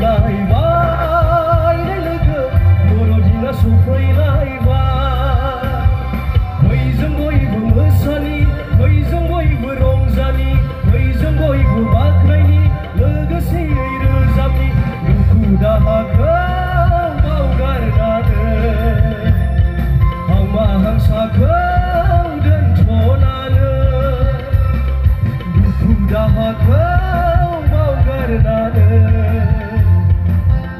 सफैलायबाय लोगो बर'दिना सफैलायबाय फैजों बयबो मोसानि फैजों बयबो रंजानि फैजों बयबो बाख्नायनि लोगोसेयै रोजाबनि दुखु दाहाखौ बावगारनानै हांमा हांसाखौ दोनथ'नानै दुखु दाहाखौ बावगारनानै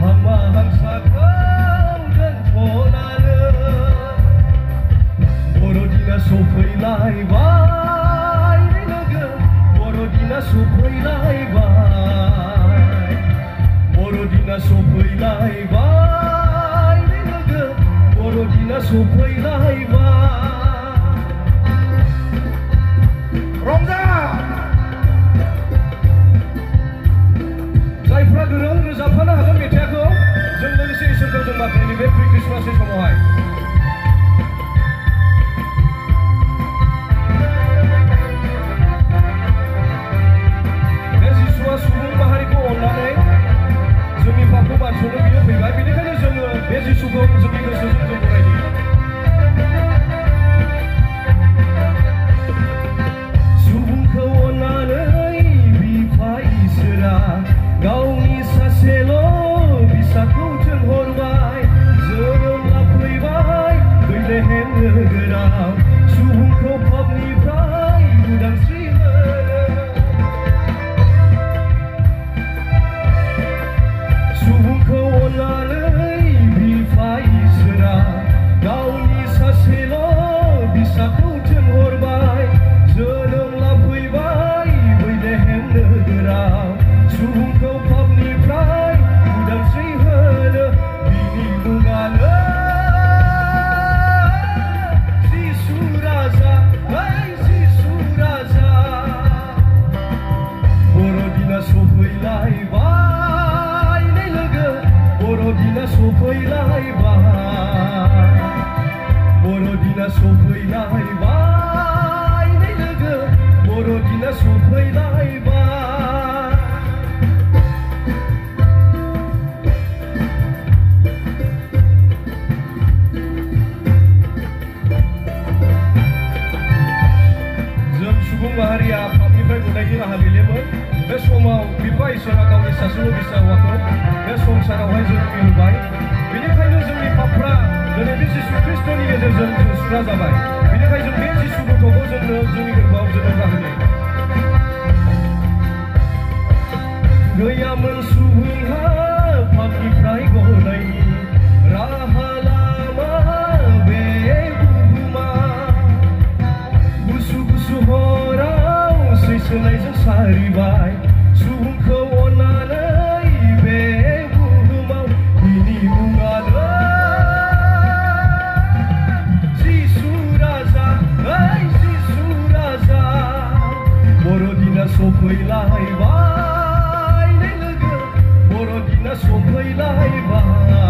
हांमा हांसाखौ दोनथ'नानै बर'दिना सफैलायबाय लोगो बर'दिना सफैलायबाय बर'दिना सफैलायबाय लोगो बर'दिना सफैलायबाय रंजा जायफ्रा गोरों रोजाबफानो हागोन मेथाइखौ जों लोगोसे इसोरखौ जों बाख्नायनि बे प्रि ख्रिस्टमासनि समावहाय बे जिसुआ सुबुं माहारिखौ अननानै जोंनि पापखौ बारस'नो बियो फैबाय बेनिखायनो जोङो बे जिसुखौ जोंनि गोसोजों जों बरायनि सुबुंखौ अननानै बिफा इसोरा गावनि सासेल' फिसाखौ थिनहरबाय जोनोम लाफैबाय बैलेहेम नोगोराव सुबुंखौ पापनिफ्राय उदांस्रि होनो सुबुंखौ अननानै बिफा इसोरा गावनि सासेल' फिसाखौ थिनहरबाय जोनोम लाफैबाय बैलेहेम नोगोराव सुबुंखौ पापनिफ्राय उदांस्रि होनो बिनि मुङानो जिसु राजा जिसु राजा बर'दिना सफैलायबाय लोगो बर'दिना सफैलायबाय बर'दिना सफैलायबाय लोगो बर'दिना सफैलायबाय माहारिया पापनिफ्राय गनायनि राहा गैयामोन बे समाव बिफा इसोरा गावनि सासेल' फिसा हौवाखौ बे संसारावहाय जोनोम होबाय बेनिखायनो जोंनि पापफ्रा दिनै बे जिसु ख्रिस्ट'नि गेजेरजों जों सुस्रा जाबाय बेनिखायनो जों बे जिसु गथ'खौ जोंनो जोंनि गोरबोआव जोनोम जाहोनो गैयामोन सुबुंहा पापनिफ्राय गनायनि राहा लामा बे बुहुमा गुसु गुसु हराव सैसोनायजों सारिबाय सुबुंखौ अननानै बे बुहुमाव बिनि मुङानो जिसु राजा जिसु राजा बर'दिना सफैलायबाय लोगो बर'दिना सफैलायबाय